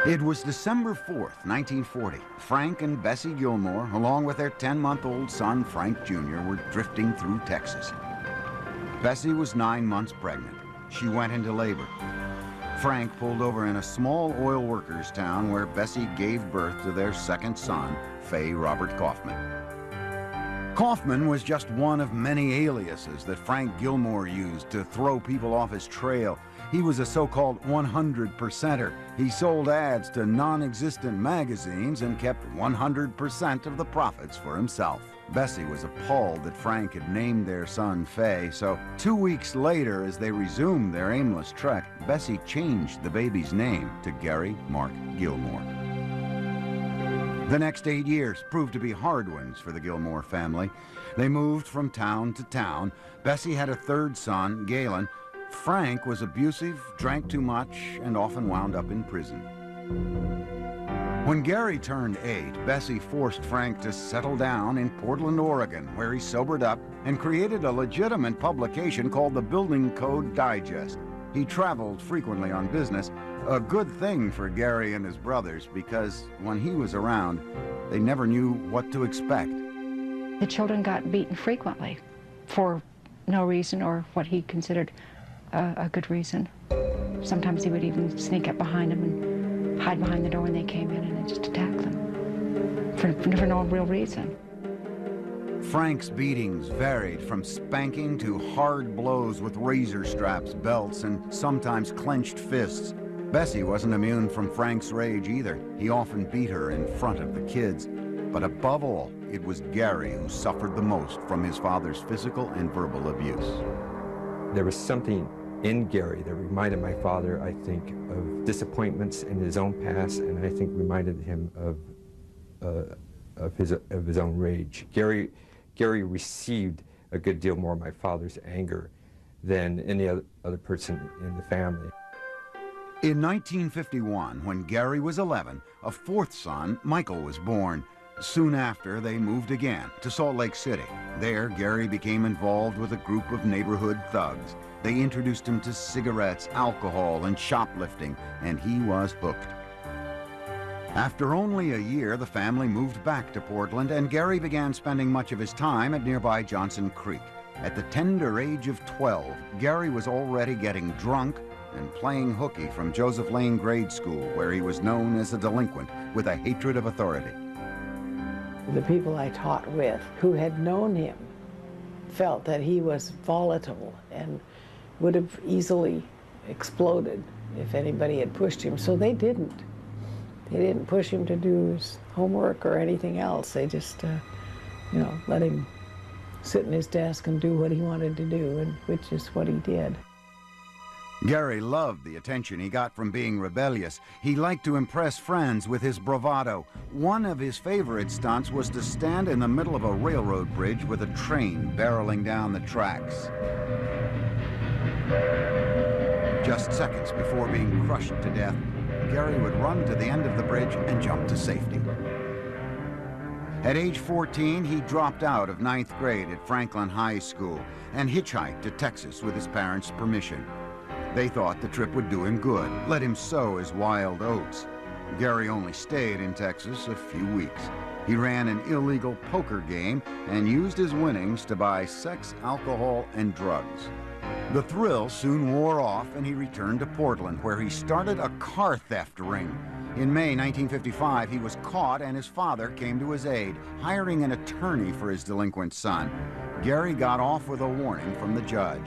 It was December 4th, 1940. Frank and Bessie Gilmore, along with their 10-month-old son, Frank Jr., were drifting through Texas. Bessie was 9 months pregnant. She went into labor. Frank pulled over in a small oil workers town where Bessie gave birth to their second son, Fay Robert Kaufman. Kaufman was just one of many aliases that Frank Gilmore used to throw people off his trail. He was a so-called 100%er. He sold ads to non-existent magazines and kept 100% of the profits for himself. Bessie was appalled that Frank had named their son Fay, so 2 weeks later, as they resumed their aimless trek, Bessie changed the baby's name to Gary Mark Gilmore. The next 8 years proved to be hard ones for the Gilmore family. They moved from town to town. Bessie had a third son, Galen. Frank was abusive, drank too much, and often wound up in prison. When Gary turned 8, Bessie forced Frank to settle down in Portland, Oregon, where he sobered up and created a legitimate publication called the Building Code Digest. He traveled frequently on business, a good thing for Gary and his brothers, because when he was around, they never knew what to expect. The children got beaten frequently for no reason or what he considered a good reason. Sometimes he would even sneak up behind them and hide behind the door when they came in and just attack them for no real reason. Frank's beatings varied from spanking to hard blows with razor straps, belts, and sometimes clenched fists. Bessie wasn't immune from Frank's rage either. He often beat her in front of the kids. But above all, it was Gary who suffered the most from his father's physical and verbal abuse. There was something in Gary that reminded my father, I think, of disappointments in his own past, and I think reminded him of his own rage. Gary received a good deal more of my father's anger than any other person in the family. In 1951, when Gary was 11, a fourth son, Michael, was born. Soon after, they moved again to Salt Lake City. There, Gary became involved with a group of neighborhood thugs. They introduced him to cigarettes, alcohol, and shoplifting, and he was hooked. After only a year, the family moved back to Portland, and Gary began spending much of his time at nearby Johnson Creek. At the tender age of 12, Gary was already getting drunk and playing hooky from Joseph Lane Grade School, where he was known as a delinquent with a hatred of authority. The people I taught with who had known him felt that he was volatile and would have easily exploded if anybody had pushed him, so they didn't. They didn't push him to do his homework or anything else. They just, let him sit in his desk and do what he wanted to do, and which is what he did. Gary loved the attention he got from being rebellious. He liked to impress friends with his bravado. One of his favorite stunts was to stand in the middle of a railroad bridge with a train barreling down the tracks. Just seconds before being crushed to death, Gary would run to the end of the bridge and jump to safety. At age 14, he dropped out of 9th grade at Franklin High School and hitchhiked to Texas with his parents' permission. They thought the trip would do him good, let him sow his wild oats. Gary only stayed in Texas a few weeks. He ran an illegal poker game and used his winnings to buy sex, alcohol, and drugs. The thrill soon wore off, and he returned to Portland, where he started a car theft ring. In May 1955, he was caught, and his father came to his aid, hiring an attorney for his delinquent son. Gary got off with a warning from the judge.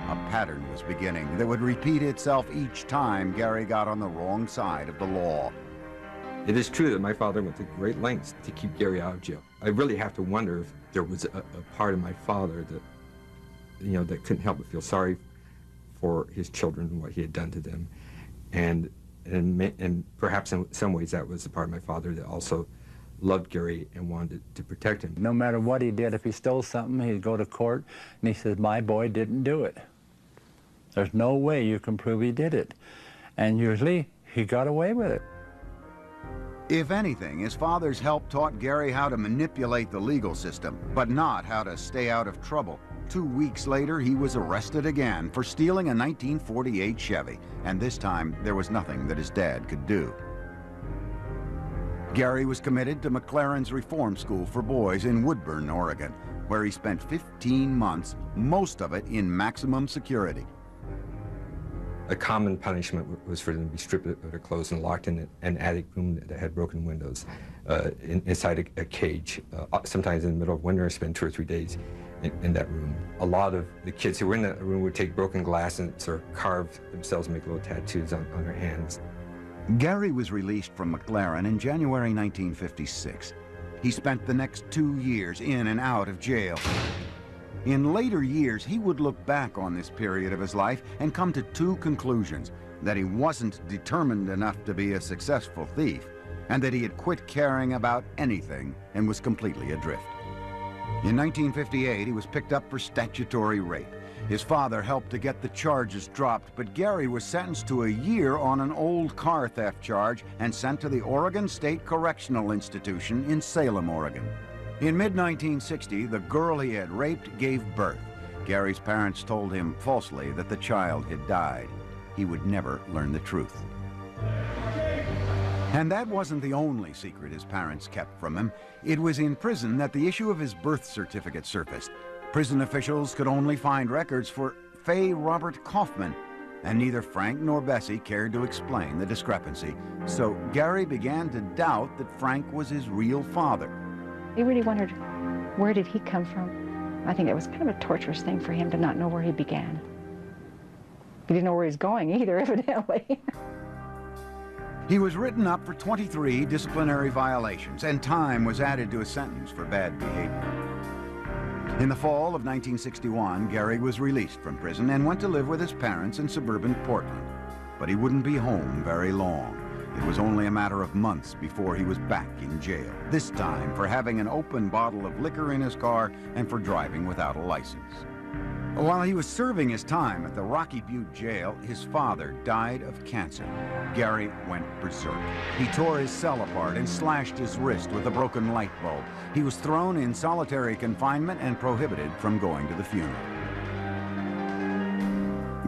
A pattern was beginning that would repeat itself each time Gary got on the wrong side of the law. It is true that my father went to great lengths to keep Gary out of jail. I really have to wonder if there was a part of my father that, that couldn't help but feel sorry for his children and what he had done to them. And perhaps in some ways that was the part of my father that also loved Gary and wanted to protect him. No matter what he did, if he stole something, he'd go to court and he says, my boy didn't do it. There's no way you can prove he did it. And usually he got away with it. If anything, his father's help taught Gary how to manipulate the legal system, but not how to stay out of trouble. 2 weeks later, he was arrested again for stealing a 1948 Chevy, and this time there was nothing that his dad could do. Gary was committed to McLaren's Reform School for Boys in Woodburn, Oregon, where he spent 15 months, most of it in maximum security. A common punishment was for them to be stripped of their clothes and locked in an attic room that had broken windows inside a cage. Sometimes in the middle of winter, spend 2 or 3 days in that room. A lot of the kids who were in that room would take broken glass and sort of carve themselves, make little tattoos on their hands. Gary was released from McLaren in January 1956. He spent the next 2 years in and out of jail. In later years, he would look back on this period of his life and come to 2 conclusions: that he wasn't determined enough to be a successful thief, and that he had quit caring about anything and was completely adrift. In 1958, he was picked up for statutory rape. His father helped to get the charges dropped, but Gary was sentenced to a year on an old car theft charge and sent to the Oregon State Correctional Institution in Salem, Oregon. In mid-1960, the girl he had raped gave birth. Gary's parents told him falsely that the child had died. He would never learn the truth. And that wasn't the only secret his parents kept from him. It was in prison that the issue of his birth certificate surfaced. Prison officials could only find records for Faye Robert Kaufman, and neither Frank nor Bessie cared to explain the discrepancy. So Gary began to doubt that Frank was his real father. He really wondered, where did he come from? I think it was kind of a torturous thing for him to not know where he began. He didn't know where he was going either, evidently. He was written up for 23 disciplinary violations, and time was added to his sentence for bad behavior. In the fall of 1961, Gary was released from prison and went to live with his parents in suburban Portland. But he wouldn't be home very long. It was only a matter of months before he was back in jail, this time for having an open bottle of liquor in his car and for driving without a license. While he was serving his time at the Rocky Butte jail, his father died of cancer. Gary went berserk. He tore his cell apart and slashed his wrist with a broken light bulb. He was thrown in solitary confinement and prohibited from going to the funeral.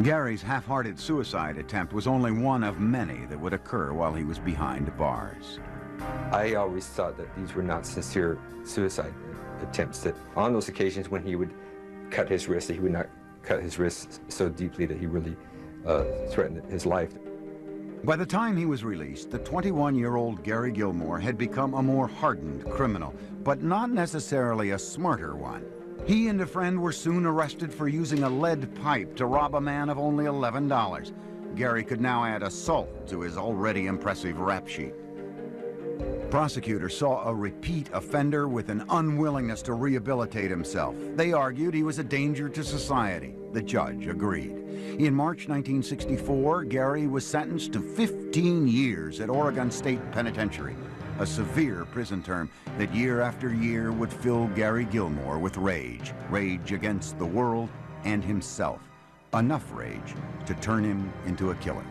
Gary's half-hearted suicide attempt was only one of many that would occur while he was behind bars. I always thought that these were not sincere suicide attempts, that on those occasions when he would cut his wrist, that he would not cut his wrist so deeply that he really threatened his life. By the time he was released, the 21-year-old Gary Gilmore had become a more hardened criminal, but not necessarily a smarter one. He and a friend were soon arrested for using a lead pipe to rob a man of only $11. Gary could now add assault to his already impressive rap sheet. Prosecutors saw a repeat offender with an unwillingness to rehabilitate himself. They argued he was a danger to society. The judge agreed. In March 1964, Gary was sentenced to 15 years at Oregon State Penitentiary, a severe prison term that year after year would fill Gary Gilmore with rage against the world and himself, enough rage to turn him into a killer.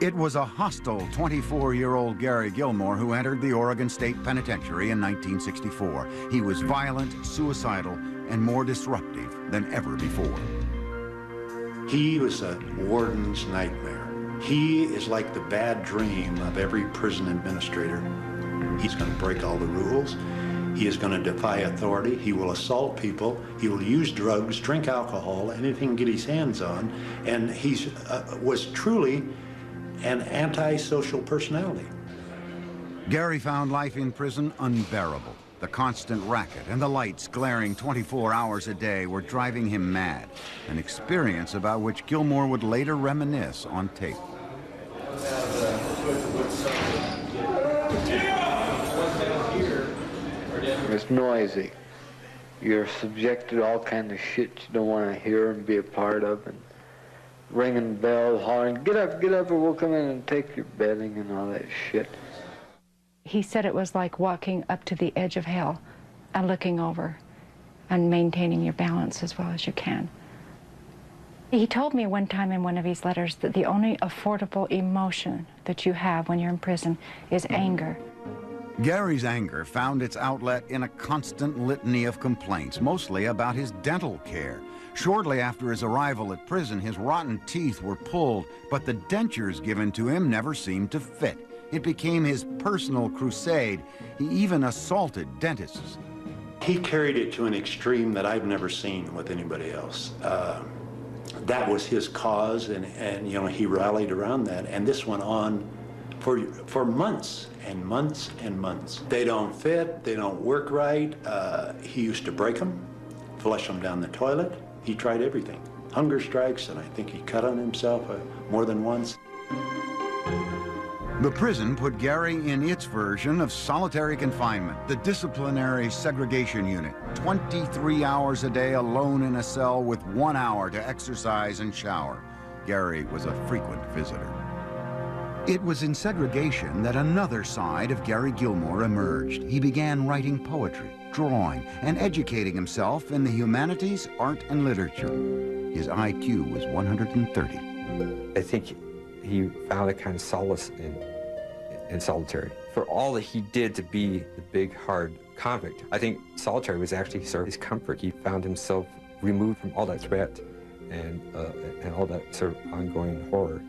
It was a hostile 24-year-old Gary Gilmore who entered the Oregon State Penitentiary in 1964. He was violent, suicidal, and more disruptive than ever before. He was a warden's nightmare. He is like the bad dream of every prison administrator. He's going to break all the rules. He is going to defy authority. He will assault people. He will use drugs, drink alcohol, anything he can get his hands on. And he was truly an antisocial personality. Gary found life in prison unbearable. The constant racket and the lights glaring 24 hours a day were driving him mad, an experience about which Gilmore would later reminisce on tape. It's noisy. You're subjected to all kinds of shit you don't want to hear and be a part of, and ringing bells, hollering, get up, or we'll come in and take your bedding and all that shit. He said it was like walking up to the edge of hell and looking over and maintaining your balance as well as you can. He told me one time in one of his letters that the only affordable emotion that you have when you're in prison is anger. Gary's anger found its outlet in a constant litany of complaints, mostly about his dental care. Shortly after his arrival at prison, his rotten teeth were pulled, but the dentures given to him never seemed to fit. It became his personal crusade. He even assaulted dentists. He carried it to an extreme that I've never seen with anybody else. That was his cause, and you know, he rallied around that, and this went on for months and months and months. They don't fit, they don't work right. He used to break them, flush them down the toilet. He tried everything. Hunger strikes, and I think he cut on himself more than once. The prison put Gary in its version of solitary confinement, the disciplinary segregation unit. 23 hours a day alone in a cell with 1 hour to exercise and shower. Gary was a frequent visitor. It was in segregation that another side of Gary Gilmore emerged. He began writing poetry, drawing, and educating himself in the humanities, art, and literature. His IQ was 130. I think he found a kind of solace in solitary. For all that he did to be the big, hard convict, I think solitary was actually sort of his comfort. He found himself removed from all that threat and all that sort of ongoing horror.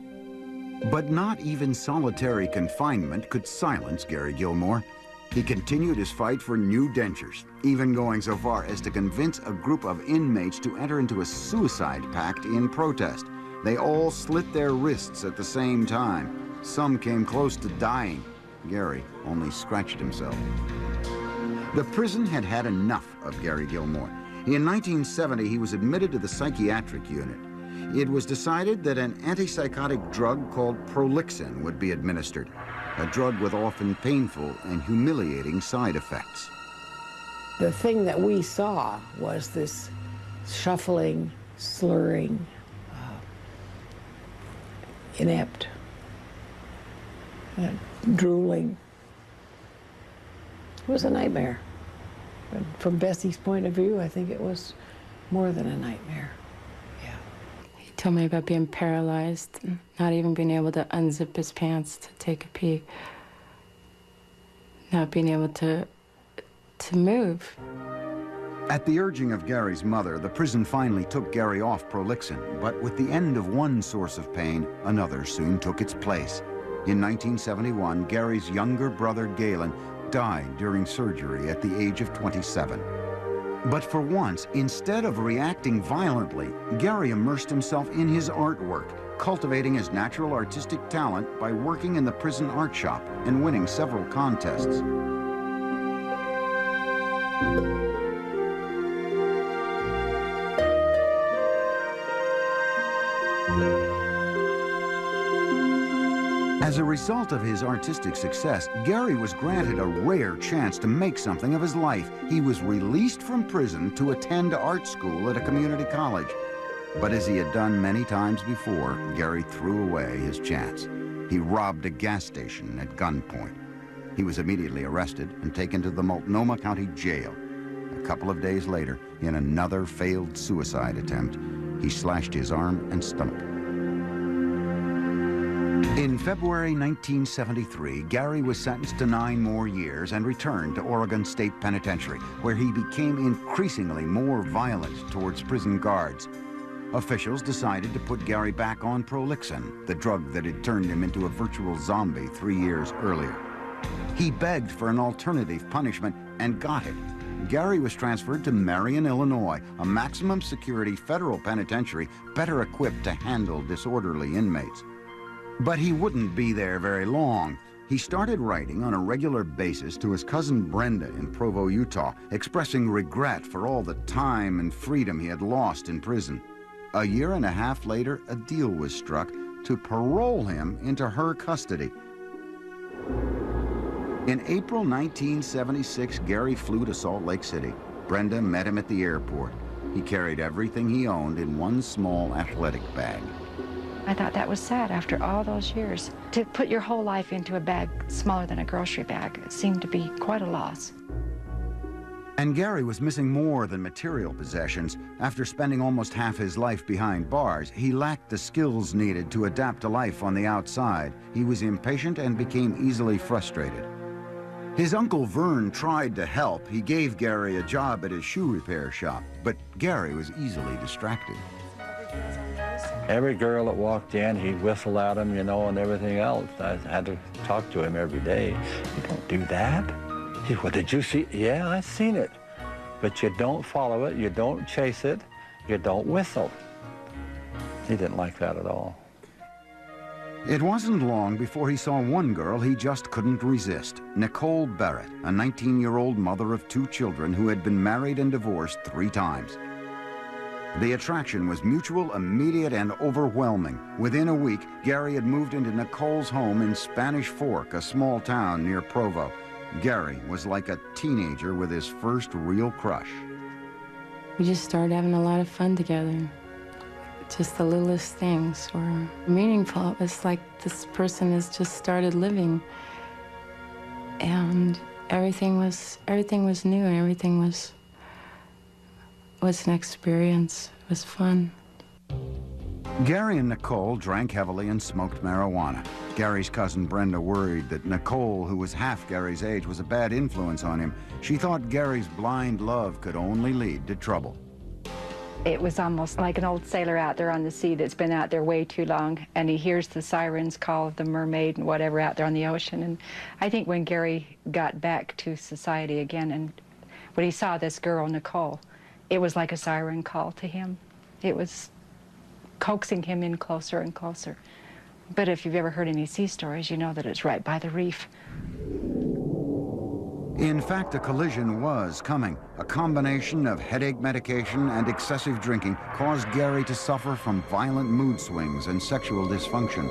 But not even solitary confinement could silence Gary Gilmore. He continued his fight for new dentures, even going so far as to convince a group of inmates to enter into a suicide pact in protest. They all slit their wrists at the same time. Some came close to dying. Gary only scratched himself. The prison had had enough of Gary Gilmore. In 1970, he was admitted to the psychiatric unit. It was decided that an antipsychotic drug called Prolixin would be administered, a drug with often painful and humiliating side effects. The thing that we saw was this shuffling, slurring, inept, drooling. It was a nightmare. But from Bessie's point of view, I think it was more than a nightmare. Yeah. He told me about being paralyzed, not even being able to unzip his pants to take a pee, not being able to move. At the urging of Gary's mother, the prison finally took Gary off Prolixin, but with the end of one source of pain, another soon took its place. In 1971, Gary's younger brother, Galen, died during surgery at the age of 27. But for once, instead of reacting violently, Gary immersed himself in his artwork, cultivating his natural artistic talent by working in the prison art shop and winning several contests. As a result of his artistic success, Gary was granted a rare chance to make something of his life. He was released from prison to attend art school at a community college. But as he had done many times before, Gary threw away his chance. He robbed a gas station at gunpoint. He was immediately arrested and taken to the Multnomah County Jail. A couple of days later, in another failed suicide attempt, he slashed his arm and stomach. In February 1973, Gary was sentenced to 9 more years and returned to Oregon State Penitentiary, where he became increasingly more violent towards prison guards. Officials decided to put Gary back on Prolixin, the drug that had turned him into a virtual zombie 3 years earlier. He begged for an alternative punishment and got it. Gary was transferred to Marion, Illinois, a maximum security federal penitentiary better equipped to handle disorderly inmates. But he wouldn't be there very long. He started writing on a regular basis to his cousin Brenda in Provo, Utah, expressing regret for all the time and freedom he had lost in prison. A year and a half later, a deal was struck to parole him into her custody. In April 1976, Gary flew to Salt Lake City. Brenda met him at the airport. He carried everything he owned in one small athletic bag. I thought that was sad after all those years. To put your whole life into a bag smaller than a grocery bag seemed to be quite a loss. And Gary was missing more than material possessions. After spending almost half his life behind bars, he lacked the skills needed to adapt to life on the outside. He was impatient and became easily frustrated. His uncle Vern tried to help. He gave Gary a job at his shoe repair shop, but Gary was easily distracted. Every girl that walked in, he'd whistle at them, you know, and everything else. I had to talk to him every day. You don't do that. He said, well, did you see? Yeah, I seen it. But you don't follow it, you don't chase it, you don't whistle. He didn't like that at all. It wasn't long before he saw one girl he just couldn't resist, Nicole Barrett, a 19-year-old mother of 2 children who had been married and divorced 3 times. The attraction was mutual, immediate, and overwhelming. Within a week, Gary had moved into Nicole's home in Spanish Fork, a small town near Provo. Gary was like a teenager with his first real crush. We just started having a lot of fun together. Just the littlest things were meaningful. It was like this person has just started living, and everything was new, and everything was an experience. It was fun. Gary and Nicole drank heavily and smoked marijuana. Gary's cousin Brenda worried that Nicole, who was half Gary's age, was a bad influence on him. She thought Gary's blind love could only lead to trouble. It was almost like an old sailor out there on the sea that's been out there way too long, and he hears the sirens call of the mermaid and whatever out there on the ocean. And I think when Gary got back to society again, and when he saw this girl, Nicole, it was like a siren call to him. It was coaxing him in closer and closer. But if you've ever heard any sea stories, you know that it's right by the reef. In fact, a collision was coming. A combination of headache medication and excessive drinking caused Gary to suffer from violent mood swings and sexual dysfunction.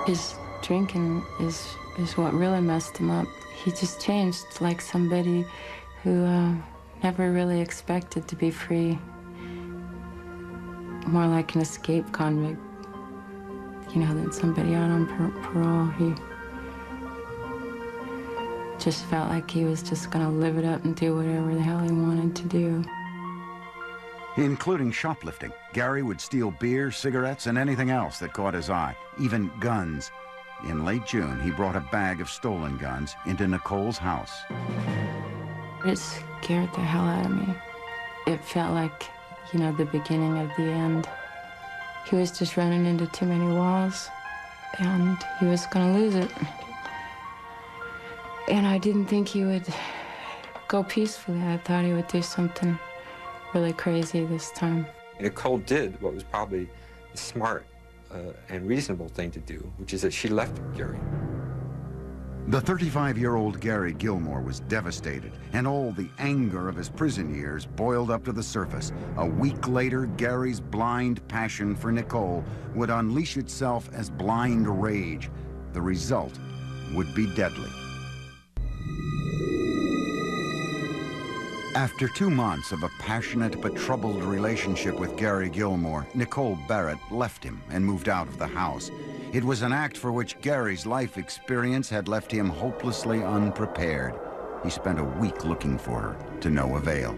His drinking is what really messed him up. He just changed like somebody who never really expected to be free. More like an escape convict, you know, than somebody out on parole. He just felt like he was just gonna live it up and do whatever the hell he wanted to do. Including shoplifting. Gary would steal beer, cigarettes, and anything else that caught his eye, even guns. In late June, he brought a bag of stolen guns into Nicole's house. It scared the hell out of me. It felt like, you know, the beginning of the end. He was just running into too many walls, and he was gonna lose it. And I didn't think he would go peacefully. I thought he would do something really crazy this time. Nicole did what was probably the smart and reasonable thing to do, which is that she left Gary. The 35-year-old Gary Gilmore was devastated, and all the anger of his prison years boiled up to the surface. A week later, Gary's blind passion for Nicole would unleash itself as blind rage. The result would be deadly. After 2 months of a passionate but troubled relationship with Gary Gilmore, Nicole Barrett left him and moved out of the house. It was an act for which Gary's life experience had left him hopelessly unprepared. He spent a week looking for her, to no avail.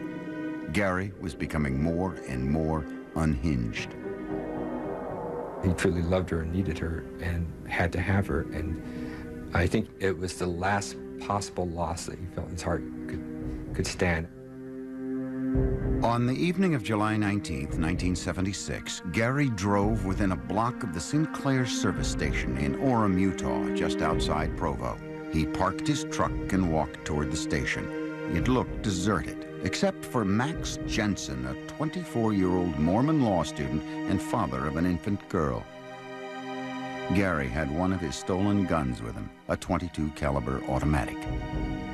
Gary was becoming more and more unhinged. He truly loved her and needed her and had to have her, and I think it was the last possible loss that he felt his heart could stand. On the evening of July 19th, 1976, Gary drove within a block of the Sinclair service station in Orem, Utah, just outside Provo. He parked his truck and walked toward the station. It looked deserted, except for Max Jensen, a 24-year-old Mormon law student and father of an infant girl. Gary had one of his stolen guns with him, a .22 caliber automatic.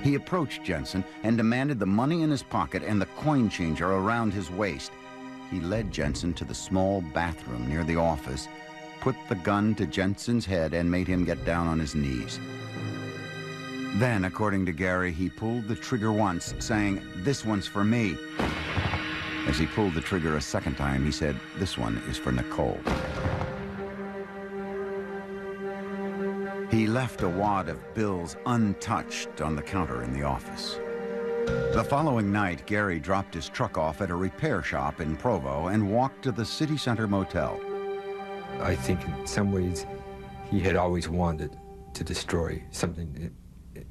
He approached Jensen and demanded the money in his pocket and the coin changer around his waist. He led Jensen to the small bathroom near the office, put the gun to Jensen's head, and made him get down on his knees. Then, according to Gary, he pulled the trigger once, saying, "This one's for me." As he pulled the trigger a second time, he said, "This one is for Nicole." He left a wad of bills untouched on the counter in the office. The following night, Gary dropped his truck off at a repair shop in Provo and walked to the city center motel. I think in some ways he had always wanted to destroy something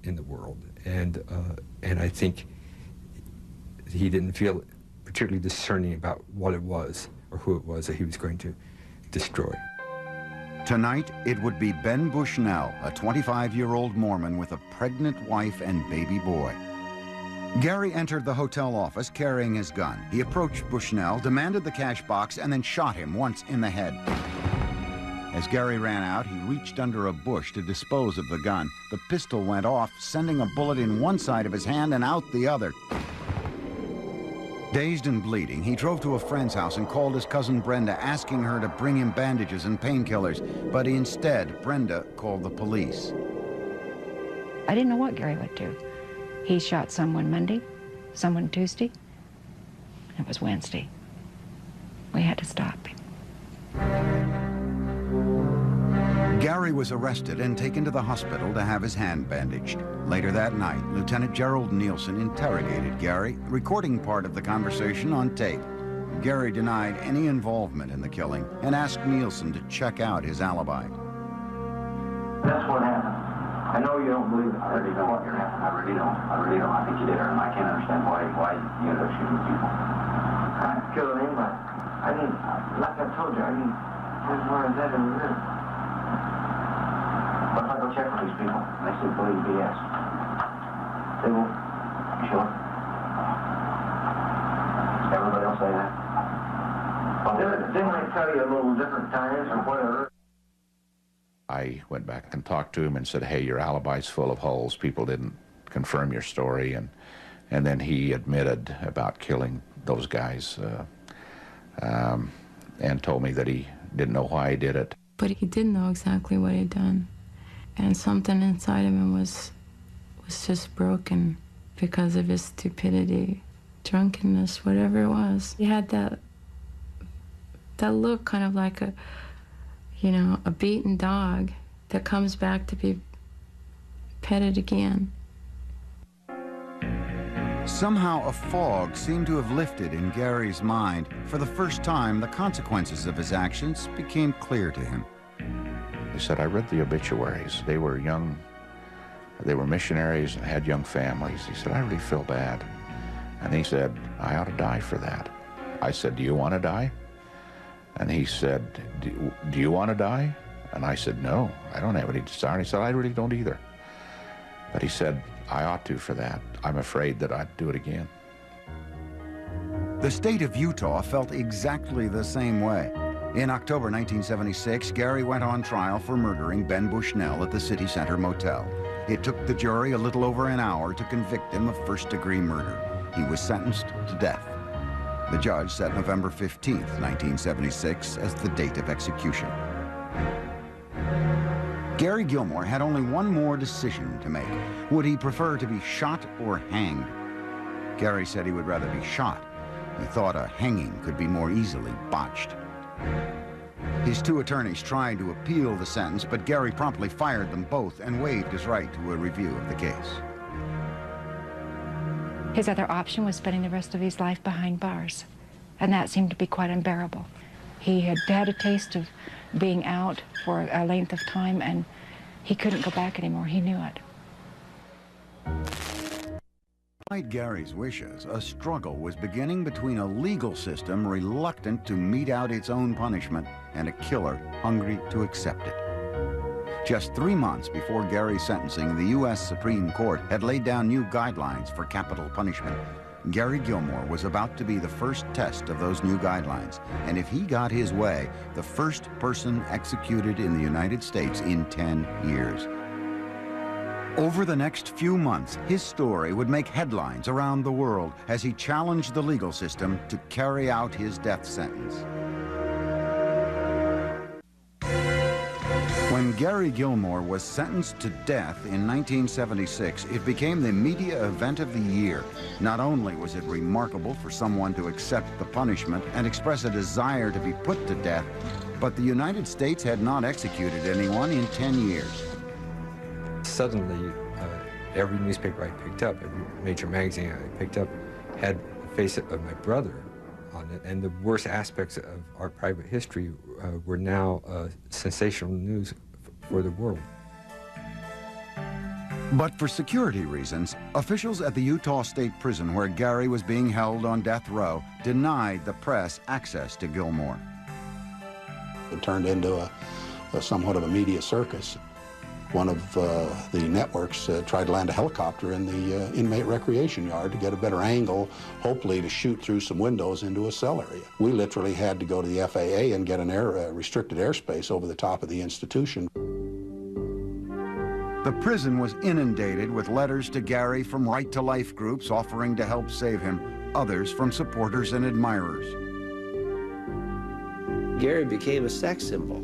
in the world, and I think he didn't feel particularly discerning about what it was or who it was that he was going to destroy. Tonight, it would be Ben Bushnell, a 25-year-old Mormon with a pregnant wife and baby boy. Gary entered the hotel office carrying his gun. He approached Bushnell, demanded the cash box, and then shot him once in the head. As Gary ran out, he reached under a bush to dispose of the gun. The pistol went off, sending a bullet in one side of his hand and out the other. Dazed and bleeding, he drove to a friend's house and called his cousin Brenda, asking her to bring him bandages and painkillers. But instead, Brenda called the police. I didn't know what Gary would do. He shot someone Monday, someone Tuesday, and it was Wednesday. We had to stop him. Gary was arrested and taken to the hospital to have his hand bandaged. Later that night, Lieutenant Gerald Nielsen interrogated Gary, recording part of the conversation on tape. Gary denied any involvement in the killing and asked Nielsen to check out his alibi. That's what happened. I know you don't believe it. I really don't. I really don't. I think you did, and I can't understand why you ended up shooting people. I killed anybody. I didn't, like I told you, I didn't, that's where I was at in the middle. But if I go check with these people, and they still believe BS, they will, you sure? Everybody else say that? Well, didn't I tell you a little different times or whatever? I went back and talked to him and said, hey, your alibi's full of holes. People didn't confirm your story. And then he admitted about killing those guys and told me that he didn't know why he did it. But he did know exactly what he'd done. And something inside of him was just broken because of his stupidity, drunkenness, whatever it was. He had that look kind of like a beaten dog that comes back to be petted again. Somehow a fog seemed to have lifted in Gary's mind. For the first time, the consequences of his actions became clear to him. He said, I read the obituaries. They were young, they were missionaries and had young families. He said, I really feel bad. And he said, I ought to die for that. I said, do you want to die? And he said, do you want to die? And I said, no, I don't have any desire. And he said, I really don't either. But he said, I ought to for that. I'm afraid that I'd do it again. The state of Utah felt exactly the same way. In October 1976, Gary went on trial for murdering Ben Bushnell at the City Center Motel. It took the jury a little over an hour to convict him of first-degree murder. He was sentenced to death. The judge set November 15th, 1976 as the date of execution. Gary Gilmore had only one more decision to make. Would he prefer to be shot or hanged? Gary said he would rather be shot. He thought a hanging could be more easily botched. His two attorneys tried to appeal the sentence, but Gary promptly fired them both and waived his right to a review of the case. His other option was spending the rest of his life behind bars, and that seemed to be quite unbearable. He had had a taste of being out for a length of time, and he couldn't go back anymore. He knew it. Despite Gary's wishes, a struggle was beginning between a legal system reluctant to mete out its own punishment and a killer hungry to accept it. Just 3 months before Gary's sentencing, the U.S. Supreme Court had laid down new guidelines for capital punishment. Gary Gilmore was about to be the first test of those new guidelines, and if he got his way, the first person executed in the United States in 10 years. Over the next few months, his story would make headlines around the world as he challenged the legal system to carry out his death sentence. When Gary Gilmore was sentenced to death in 1976, it became the media event of the year. Not only was it remarkable for someone to accept the punishment and express a desire to be put to death, but the United States had not executed anyone in 10 years. Suddenly, every newspaper I picked up, every major magazine I picked up, had the face of my brother on it, and the worst aspects of our private history were now sensational news for the world. But for security reasons, officials at the Utah State Prison where Gary was being held on death row denied the press access to Gilmore. It turned into a somewhat of a media circus. One of the networks tried to land a helicopter in the inmate recreation yard to get a better angle, hopefully to shoot through some windows into a cell area. We literally had to go to the FAA and get an restricted airspace over the top of the institution. The prison was inundated with letters to Gary from Right to Life groups offering to help save him, others from supporters and admirers. Gary became a sex symbol.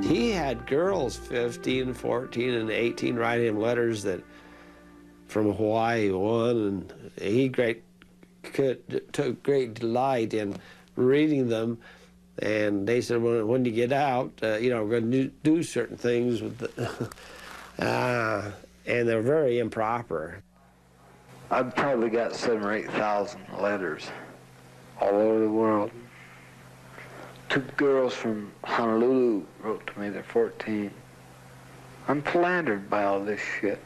He had girls 15, 14, and 18 writing him letters that from Hawaii won, and he took great delight in reading them. And they said, well, when you get out, you know, we're going to do certain things with the, and they're very improper. I've probably got 7,000 or 8,000 letters all over the world. Two girls from Honolulu wrote to me, they're 14. I'm philandered by all this shit.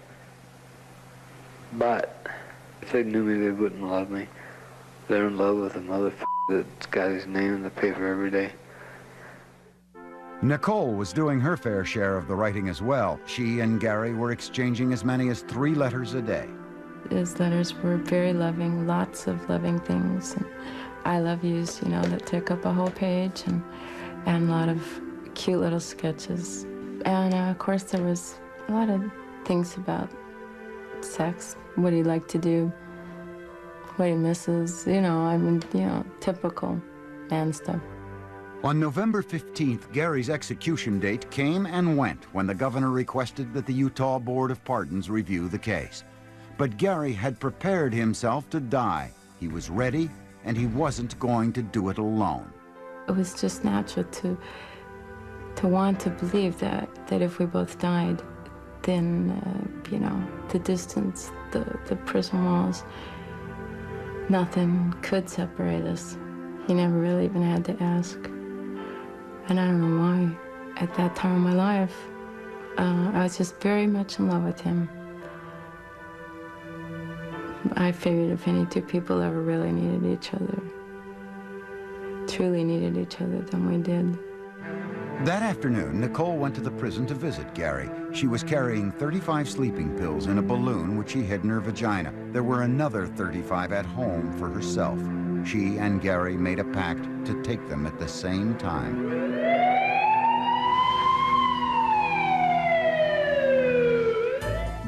But if they knew me, they wouldn't love me. They're in love with a motherfucker that's got his name in the paper every day. Nicole was doing her fair share of the writing as well. She and Gary were exchanging as many as 3 letters a day. His letters were very loving, lots of loving things. And I love yous, you know, that took up a whole page, and a lot of cute little sketches. And of course there was a lot of things about sex, what he'd like to do, what he misses, you know, I mean, you know, typical man stuff. On November 15th, Gary's execution date came and went when the governor requested that the Utah Board of Pardons review the case. But Gary had prepared himself to die. He was ready, and he wasn't going to do it alone. It was just natural to want to believe that if we both died, then, you know, the distance, the prison walls, nothing could separate us. He never really even had to ask. And I don't know why. At that time of my life, I was just very much in love with him. I figured if any two people ever really needed each other, truly needed each other, then we did. That afternoon, Nicole went to the prison to visit Gary. She was carrying 35 sleeping pills in a balloon which she hid in her vagina. There were another 35 at home for herself. She and Gary made a pact to take them at the same time.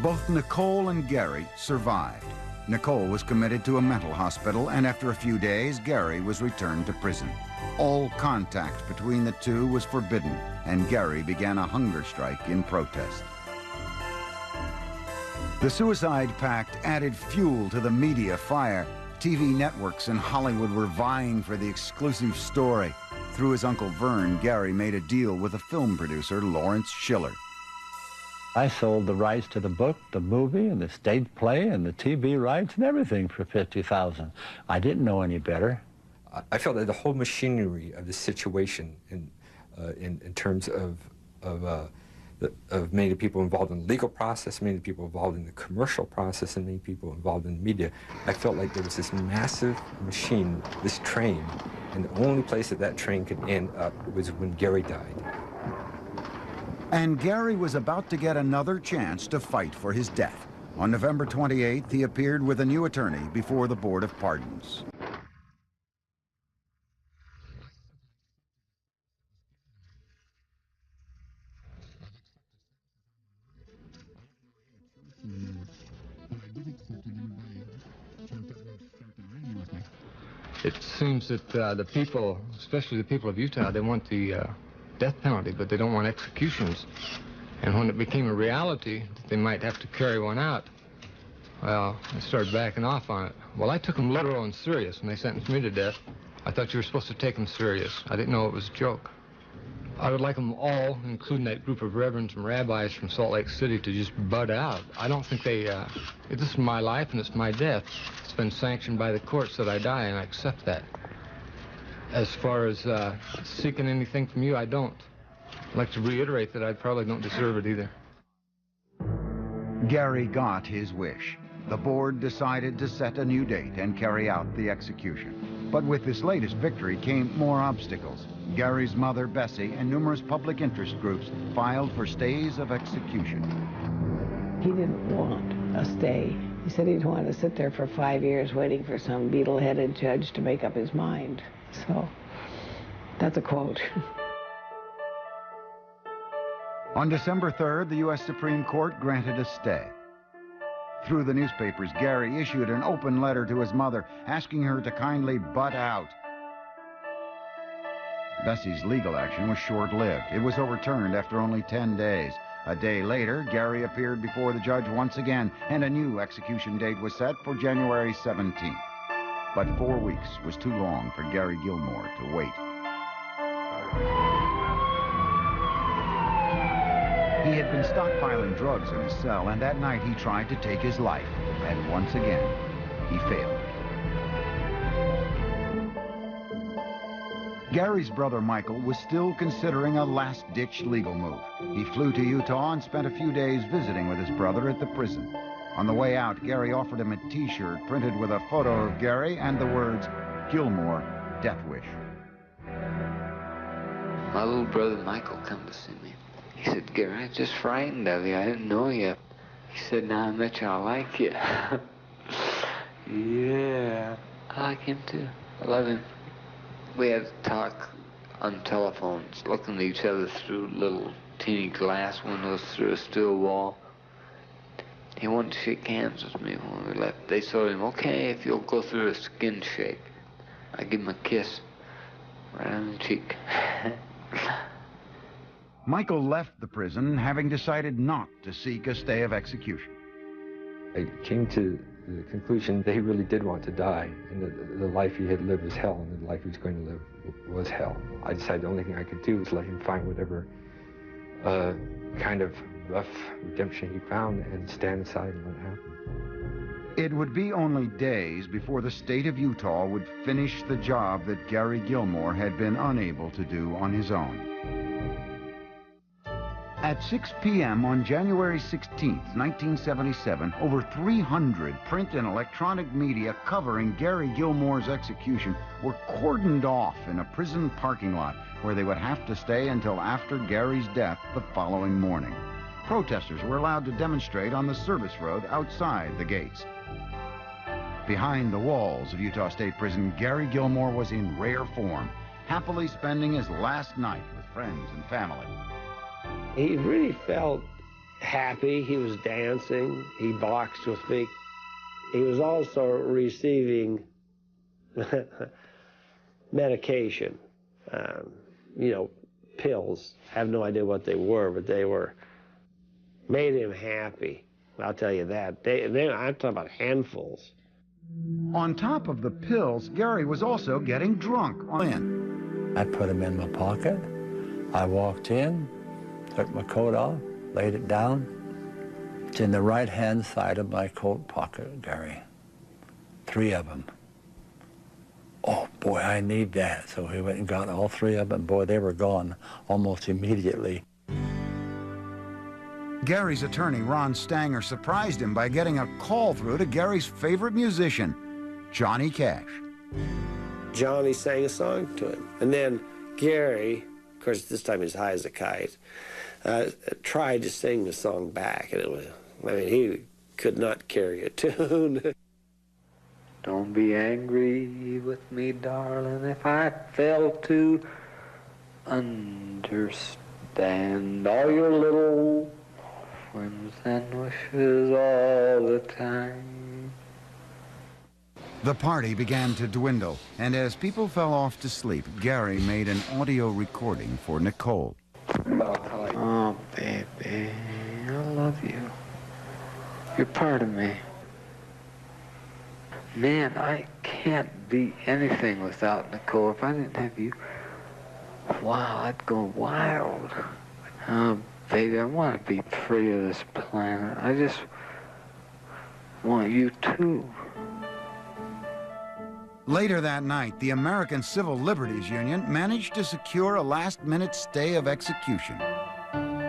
Both Nicole and Gary survived. Nicole was committed to a mental hospital, and after a few days, Gary was returned to prison. All contact between the two was forbidden, and Gary began a hunger strike in protest. The suicide pact added fuel to the media fire. TV networks in Hollywood were vying for the exclusive story. Through his Uncle Vern, Gary made a deal with a film producer, Lawrence Schiller. I sold the rights to the book, the movie, and the stage play, and the TV rights, and everything for $50,000. I didn't know any better. I felt that the whole machinery of the situation, in terms of many people involved in the legal process, many people involved in the commercial process, and many people involved in the media, I felt like there was this massive machine, this train, and the only place that train could end up was when Gary died. And Gary was about to get another chance to fight for his death. On November 28th, he appeared with a new attorney before the Board of Pardons. It seems that the people, especially the people of Utah, they want the death penalty, but they don't want executions. And when it became a reality that they might have to carry one out, well, I started backing off on it. Well, I took them literal and serious when they sentenced me to death. I thought you were supposed to take them serious. I didn't know it was a joke. I would like them all, including that group of reverends and rabbis from Salt Lake City, to just bud out. I don't think they, this is my life and it's my death. It's been sanctioned by the courts that I die, and I accept that. As far as seeking anything from you, I don't. I'd like to reiterate that I probably don't deserve it either. Gary got his wish. The board decided to set a new date and carry out the execution. But with this latest victory came more obstacles. Gary's mother, Bessie, and numerous public interest groups filed for stays of execution. He didn't want a stay. He said he'd want to sit there for 5 years waiting for some beetle-headed judge to make up his mind. So that's a quote. On December 3rd, the U.S. Supreme Court granted a stay. Through the newspapers, Gary issued an open letter to his mother, asking her to kindly butt out. Bessie's legal action was short-lived. It was overturned after only 10 days. A day later, Gary appeared before the judge once again, and a new execution date was set for January 17th. But 4 weeks was too long for Gary Gilmore to wait. He had been stockpiling drugs in his cell, and that night he tried to take his life. And once again, he failed. Gary's brother Michael was still considering a last-ditch legal move. He flew to Utah and spent a few days visiting with his brother at the prison. On the way out, Gary offered him a T-shirt printed with a photo of Gary and the words, "Gilmore, Death Wish." My little brother Michael come to see me. He said, "Gary, I was just frightened of you. I didn't know you." He said, "Now I met you, I like you." Yeah. I like him too. I love him. We had to talk on telephones, looking at each other through little teeny glass windows through a steel wall. He wanted to shake hands with me when we left. They told him, "Okay, if you'll go through a skin shake." I give him a kiss right on the cheek. Michael left the prison, having decided not to seek a stay of execution. I came to the conclusion that he really did want to die, and that the life he had lived was hell, and the life he was going to live was hell. I decided the only thing I could do was let him find whatever kind of rough redemption he found and stand aside and let it happen. It would be only days before the state of Utah would finish the job that Gary Gilmore had been unable to do on his own. At 6 p.m. on January 16, 1977, over 300 print and electronic media covering Gary Gilmore's execution were cordoned off in a prison parking lot where they would have to stay until after Gary's death the following morning. Protesters were allowed to demonstrate on the service road outside the gates. Behind the walls of Utah State Prison, Gary Gilmore was in rare form, happily spending his last night with friends and family. He really felt happy. He was dancing. He boxed with me. He was also receiving medication, you know, pills. I have no idea what they were, but they made him happy. I'll tell you that. I'm talking about handfuls. On top of the pills, Gary was also getting drunk. I put them in my pocket. I walked in, took my coat off, laid it down. It's in the right-hand side of my coat pocket, Gary. 3 of them. Oh, boy, I need that. So he went and got all 3 of them. Boy, they were gone almost immediately. Gary's attorney, Ron Stanger, surprised him by getting a call through to Gary's favorite musician, Johnny Cash. Johnny sang a song to him. And then Gary, of course, this time he's high as a kite, tried to sing the song back. And it was, I mean, he could not carry a tune. Don't be angry with me, darling, if I fail to understand all your little whims and wishes all the time. The party began to dwindle, and as people fell off to sleep, Gary made an audio recording for Nicole. Oh, baby, I love you. You're part of me. Man, I can't be anything without Nicole. If I didn't have you, wow, I'd go wild. Oh, baby, I want to be free of this planet. I just want you too. Later that night, the American Civil Liberties Union managed to secure a last-minute stay of execution.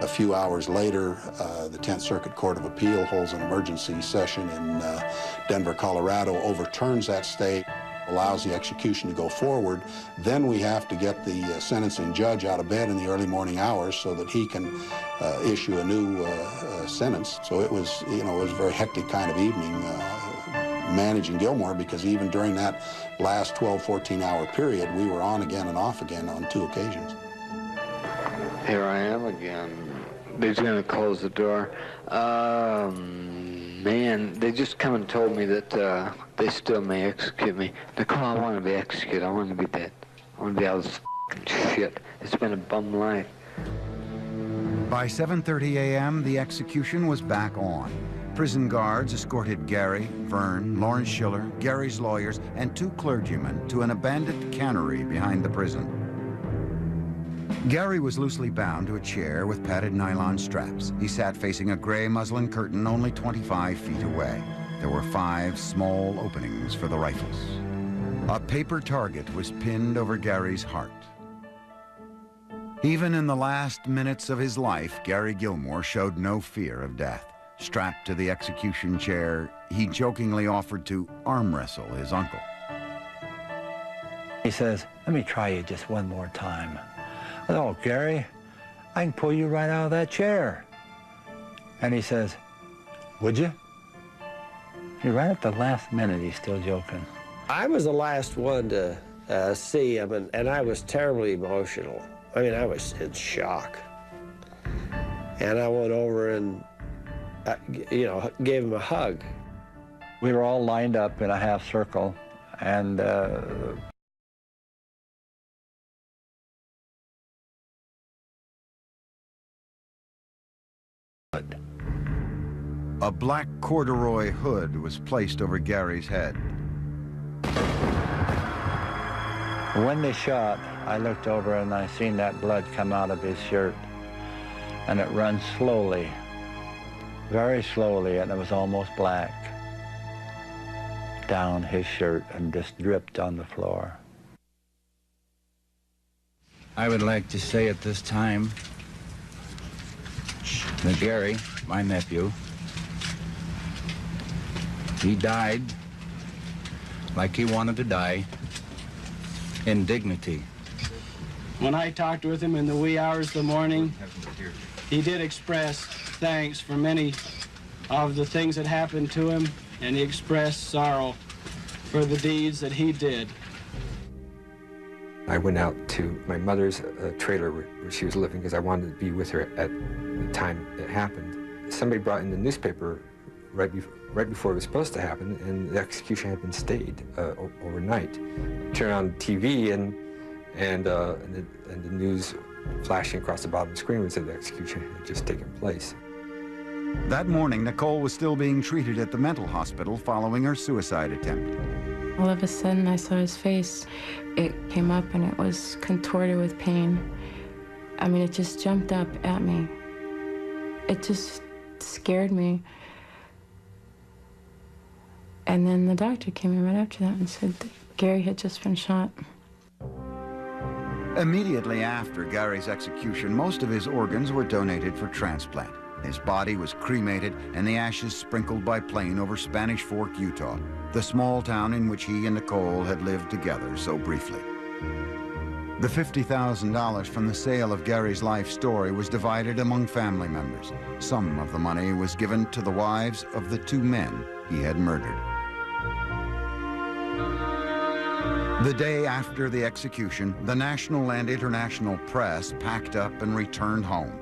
A few hours later, the 10th Circuit Court of Appeal holds an emergency session in Denver, Colorado, overturns that stay, allows the execution to go forward. Then we have to get the sentencing judge out of bed in the early morning hours so that he can issue a new sentence. So it was, you know, it was a very hectic kind of evening managing Gilmore, because even during that last 12, 14-hour period, we were on again and off again on 2 occasions. Here I am again. They're going to close the door. Man, they just come and told me that they still may execute me. Nicole, I want to be executed. I want to be dead. I want to be out of this f***ing shit. It's been a bum life. By 7:30 a.m., the execution was back on. Prison guards escorted Gary, Vern, Lawrence Schiller, Gary's lawyers, and 2 clergymen to an abandoned cannery behind the prison. Gary was loosely bound to a chair with padded nylon straps. He sat facing a gray muslin curtain only 25 feet away. There were 5 small openings for the rifles. A paper target was pinned over Gary's heart. Even in the last minutes of his life, Gary Gilmore showed no fear of death. Strapped to the execution chair, he jokingly offered to arm wrestle his uncle. He says, "Let me try you just one more time." "Oh, Gary, I can pull you right out of that chair." And he says, "Would you?" And right at the last minute, he's still joking. I was the last one to see him, and I was terribly emotional. I mean, I was in shock. And I went over and, you know, gave him a hug. We were all lined up in a half circle, and a black corduroy hood was placed over Gary's head. when they shot, I looked over and I seen that blood come out of his shirt, and it runs slowly, very slowly, and it was almost black down his shirt and just dripped on the floor. I would like to say at this time that Gary, my nephew, he died like he wanted to die, in dignity. When I talked with him in the wee hours of the morning, he did express thanks for many of the things that happened to him, and he expressed sorrow for the deeds that he did. I went out to my mother's trailer where she was living because I wanted to be with her at the time it happened. Somebody brought in the newspaper right before it was supposed to happen, and the execution had been stayed overnight. Turned on TV and the news flashing across the bottom of the screen would say the execution had just taken place. That morning, Nicole was still being treated at the mental hospital following her suicide attempt. All of a sudden, I saw his face. It came up and it was contorted with pain. I mean, it just jumped up at me. It just scared me. And then the doctor came in right after that and said that Gary had just been shot. Immediately after Gary's execution, most of his organs were donated for transplant. His body was cremated and the ashes sprinkled by plane over Spanish Fork, Utah, the small town in which he and Nicole had lived together so briefly. The $50,000 from the sale of Gary's life story was divided among family members. Some of the money was given to the wives of the 2 men he had murdered. The day after the execution, the national and international press packed up and returned home,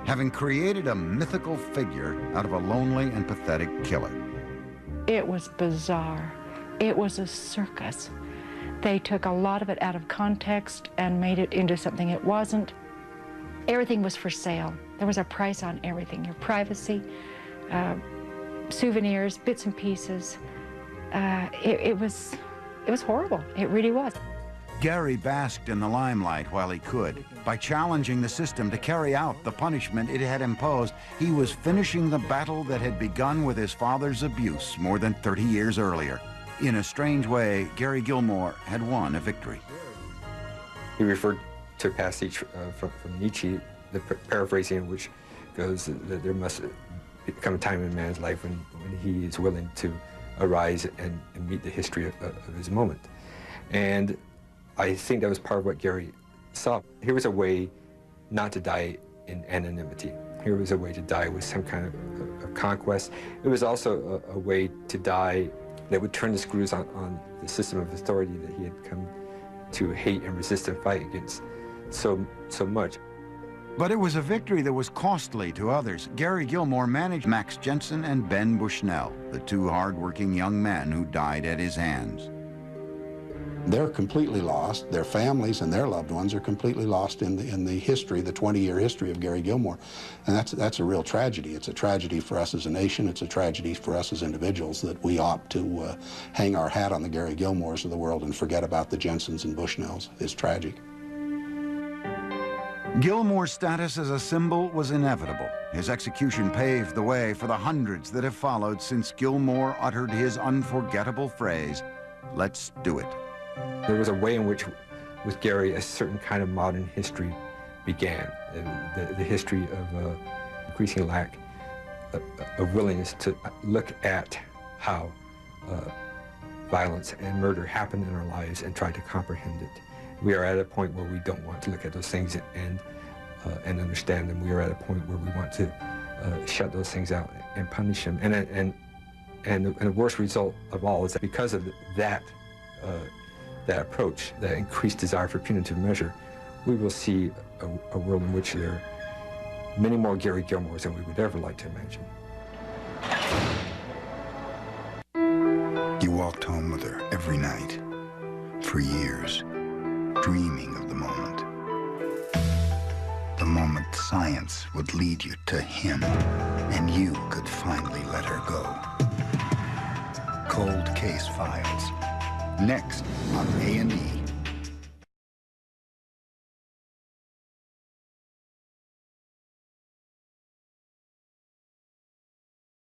having created a mythical figure out of a lonely and pathetic killer. It was bizarre. It was a circus. They took a lot of it out of context and made it into something it wasn't. Everything was for sale. There was a price on everything. Your privacy, souvenirs, bits and pieces. It was horrible. It really was. Gary basked in the limelight while he could. By challenging the system to carry out the punishment it had imposed, he was finishing the battle that had begun with his father's abuse more than 30 years earlier. In a strange way, Gary Gilmore had won a victory. He referred to a passage from Nietzsche, the paraphrasing in which goes that there must come a time in a man's life when he is willing to arise and meet the history of his moment. And I think that was part of what Gary saw. Here was a way not to die in anonymity. Here was a way to die with some kind of conquest. It was also a way to die that would turn the screws on the system of authority that he had come to hate and resist and fight against so much. But it was a victory that was costly to others. Gary Gilmore managed Max Jensen and Ben Bushnell, the two hard-working young men who died at his hands. They're completely lost. Their families and their loved ones are completely lost in the history, the 20-year history of Gary Gilmore. And that's a real tragedy. It's a tragedy for us as a nation. It's a tragedy for us as individuals that we opt to hang our hat on the Gary Gilmores of the world and forget about the Jensens and Bushnells. It's tragic. Gilmore's status as a symbol was inevitable. His execution paved the way for the hundreds that have followed since Gilmore uttered his unforgettable phrase, "Let's do it." There was a way in which, with Gary, a certain kind of modern history began. The history of increasing lack of willingness to look at how violence and murder happen in our lives and try to comprehend it. We are at a point where we don't want to look at those things and understand them. We are at a point where we want to shut those things out and punish them. And the worst result of all is that because of that approach, that increased desire for punitive measure, we will see a world in which there are many more Gary Gilmores than we would ever like to imagine. You walked home with her every night, for years, dreaming of the moment. The moment science would lead you to him, and you could finally let her go. Cold Case Files. Next on A&E.